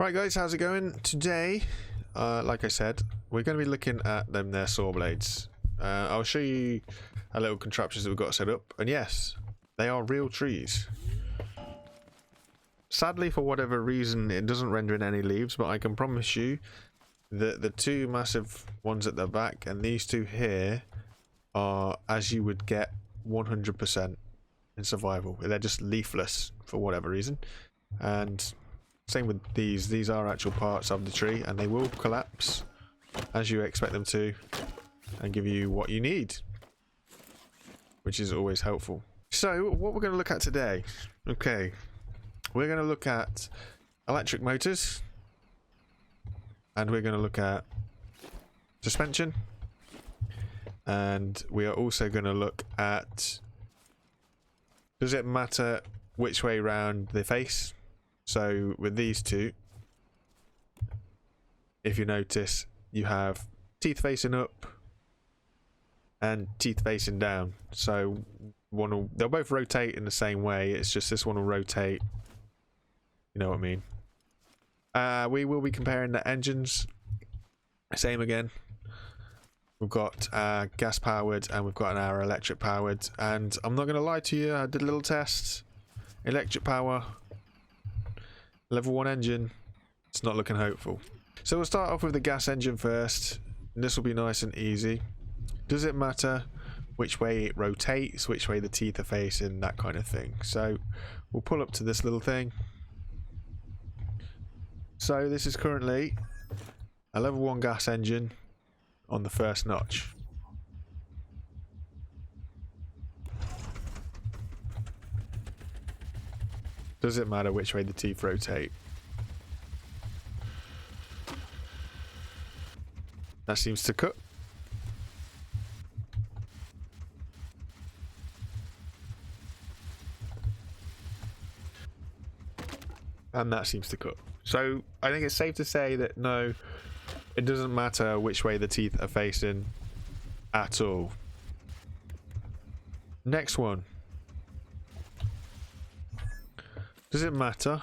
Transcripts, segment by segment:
Right guys, how's it going? Today, like I said, we're going to be looking at their saw blades. I'll show you a little contraptions that we've got set up, and yes, they are real trees. Sadly, for whatever reason, it doesn't render in any leaves, but I can promise you that the two massive ones at the back and these two here are as you would get 100% in survival. They're just leafless for whatever reason, and same with these are actual parts of the tree, and they will collapse as you expect them to and give you what you need, which is always helpful. So what we're going to look at today, okay, we're going to look at electric motors, and we're going to look at suspension, and we are also going to look at, does it matter which way round they face? So with these two, if you notice, you have teeth facing up and teeth facing down. So they'll both rotate in the same way. It's just this one will rotate. You know what I mean? We will be comparing the engines. Same again. We've got gas powered and we've got our electric powered. And I'm not going to lie to you, I did a little test. Electric power. Level 1 engine, it's not looking hopeful. So we'll start off with the gas engine first. And this will be nice and easy. Does it matter which way it rotates, which way the teeth are facing, that kind of thing? So we'll pull up to this little thing. So this is currently a level 1 gas engine on the first notch. Does it matter which way the teeth rotate? That seems to cut. And that seems to cut. So I think it's safe to say that no, it doesn't matter which way the teeth are facing at all. Next one. Does it matter?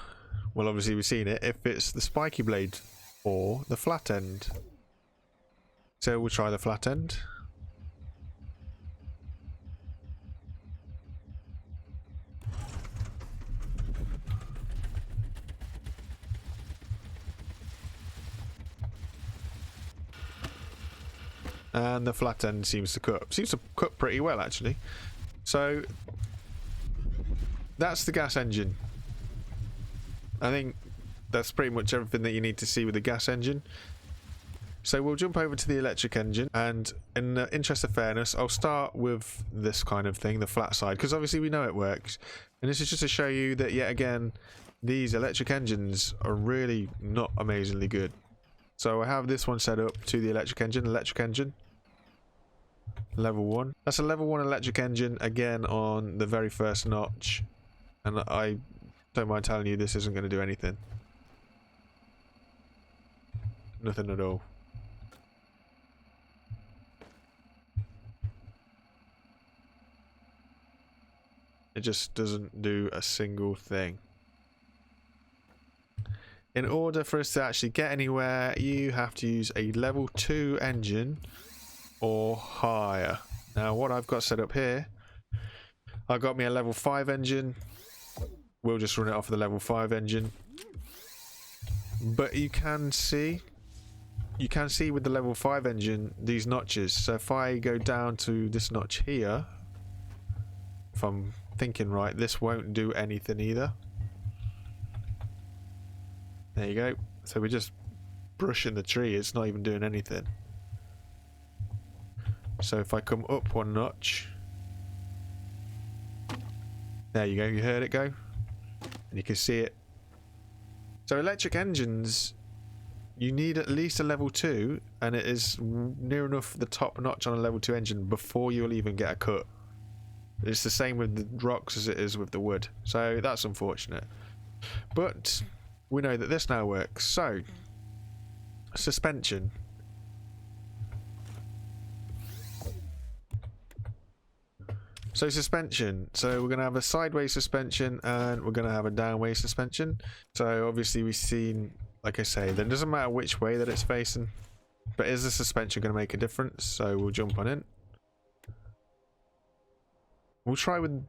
Well, obviously we've seen it, if it's the spiky blade or the flat end. So we'll try the flat end. And the flat end seems to cut. Seems to cut pretty well, actually. So that's the gas engine. I think that's pretty much everything that you need to see with the gas engine. So we'll jump over to the electric engine, and in the interest of fairness, I'll start with this kind of thing, the flat side, because obviously we know it works. And this is just to show you that, yet again, these electric engines are really not amazingly good. So I have this one set up to the electric engine, level 1. That's a level 1 electric engine, again on the very first notch. And I don't mind telling you, this isn't going to do anything. Nothing at all. It just doesn't do a single thing. In order for us to actually get anywhere, you have to use a level 2 engine or higher. Now what I've got set up here, I've got me a level 5 engine. We'll just run it off the level 5 engine. But you can see with the level 5 engine these notches. So if I go down to this notch here, if I'm thinking right, this won't do anything either. There you go. So we're just brushing the tree, it's not even doing anything. So if I come up one notch, there you go, you heard it go. And you can see it. So electric engines, you need at least a level 2, and it is near enough the top notch on a level 2 engine before you'll even get a cut. It's the same with the rocks as it is with the wood. So that's unfortunate. But we know that this now works. So suspension. So suspension. So we're going to have a sideways suspension and we're going to have a downway suspension. So obviously we've seen like I say, then it doesn't matter which way that it's facing. But is the suspension going to make a difference? So we'll jump on in. We'll try with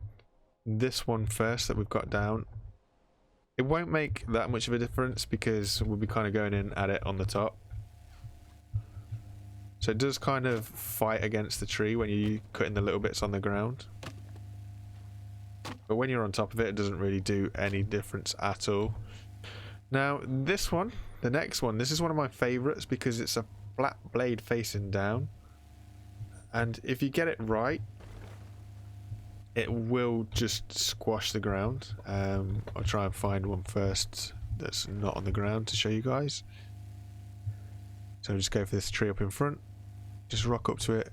this one first that we've got down. It won't make that much of a difference because we'll be kind of going in at it on the top. So it does kind of fight against the tree when you're cutting the little bits on the ground. But when you're on top of it, it doesn't really do any difference at all. Now, this one, the next one, this is one of my favorites because it's a flat blade facing down. And if you get it right, it will just squash the ground. I'll try and find one first that's not on the ground to show you guys. So I'll just go for this tree up in front. Just rock up to it.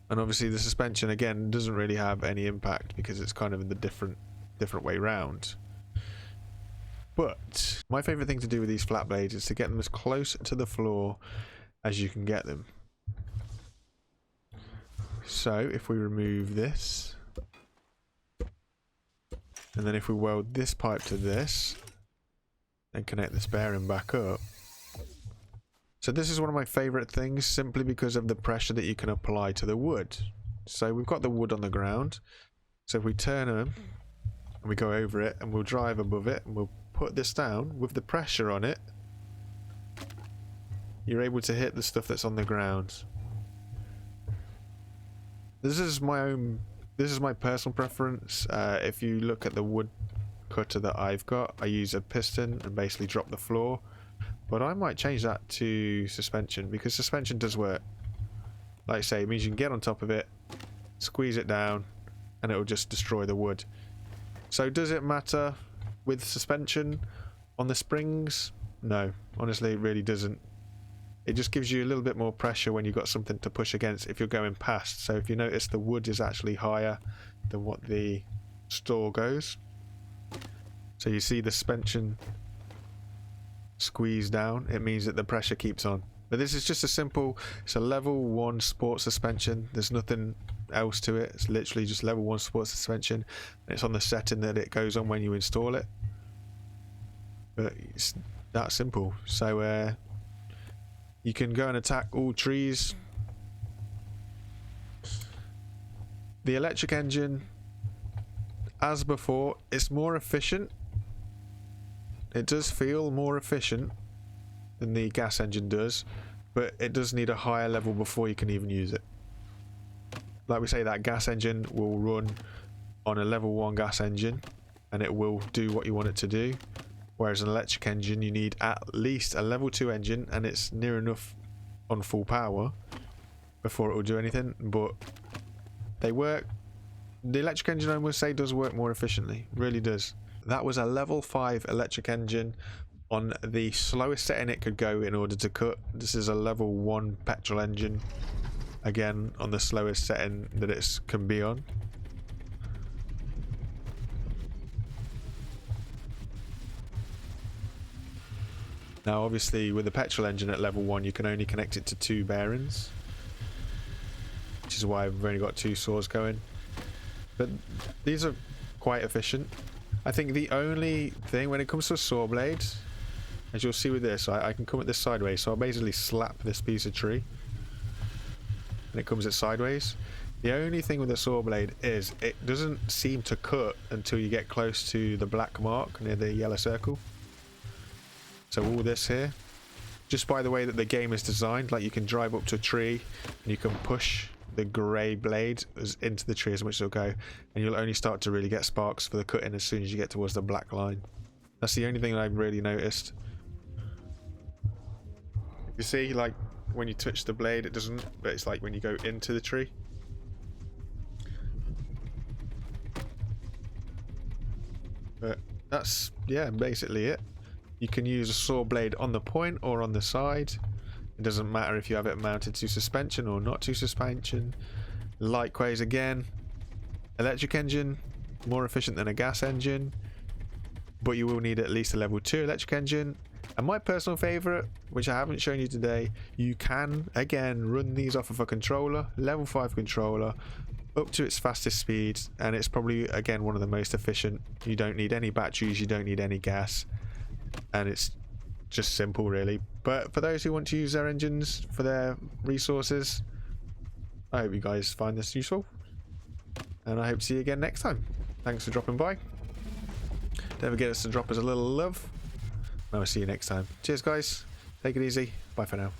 And obviously the suspension again doesn't really have any impact because it's kind of in the different way round. But my favourite thing to do with these flat blades is to get them as close to the floor as you can get them. So if we remove this, and then if we weld this pipe to this, and connect this bearing back up. So this is one of my favourite things simply because of the pressure that you can apply to the wood. So we've got the wood on the ground. So if we turn them and we go over it and we'll drive above it and we'll put this down with the pressure on it, you're able to hit the stuff that's on the ground. This is my personal preference. If you look at the wood cutter that I've got, I use a piston and basically drop the floor. But I might change that to suspension because suspension does work. Like I say, it means you can get on top of it, squeeze it down, and it will just destroy the wood. So does it matter with suspension on the springs? No, honestly it really doesn't. It just gives you a little bit more pressure when you've got something to push against if you're going past. So if you notice, the wood is actually higher than what the store goes. So you see the suspension squeeze down, it means that the pressure keeps on. But this is just it's a level 1 sport suspension. There's nothing else to it. It's literally just level 1 sport suspension. And it's on the setting that it goes on when you install it. But it's that simple. So you can go and attack all trees. The electric engine, as before, it's more efficient. It does feel more efficient than the gas engine does, but it does need a higher level before you can even use it. Like we say, that gas engine will run on a level 1 gas engine and it will do what you want it to do, whereas an electric engine you need at least a level 2 engine and it's near enough on full power before it will do anything. But they work. The electric engine, I must say, does work more efficiently, really does. That was a level 5 electric engine on the slowest setting it could go in order to cut. This is a level 1 petrol engine, again on the slowest setting that it can be on. Now obviously with the petrol engine at level 1 you can only connect it to 2 bearings, which is why I've only got 2 saws going. But these are quite efficient. I think the only thing when it comes to a saw blade, as you'll see with this, I can come at this sideways, so I'll basically slap this piece of tree and it comes at sideways. The only thing with a saw blade is it doesn't seem to cut until you get close to the black mark near the yellow circle. So all this here, just by the way that the game is designed, like you can drive up to a tree and you can push the grey blade into the tree as much as it'll go, and you'll only start to really get sparks for the cutting as soon as you get towards the black line. That's the only thing that I've really noticed. You see, like when you touch the blade it doesn't, but it's like when you go into the tree. But that's, yeah, basically it. You can use a saw blade on the point or on the side. It doesn't matter if you have it mounted to suspension or not to suspension. Likewise again, electric engine, more efficient than a gas engine, but you will need at least a level 2 electric engine. And my personal favourite, which I haven't shown you today, you can again run these off of a controller, level 5 controller, up to its fastest speed, and it's probably again one of the most efficient. You don't need any batteries, you don't need any gas, and it's just simple really. But for those who want to use their engines for their resources, I hope you guys find this useful, and I hope to see you again next time. Thanks for dropping by. Don't forget us to drop us a little love, and I'll see you next time. Cheers guys, take it easy, bye for now.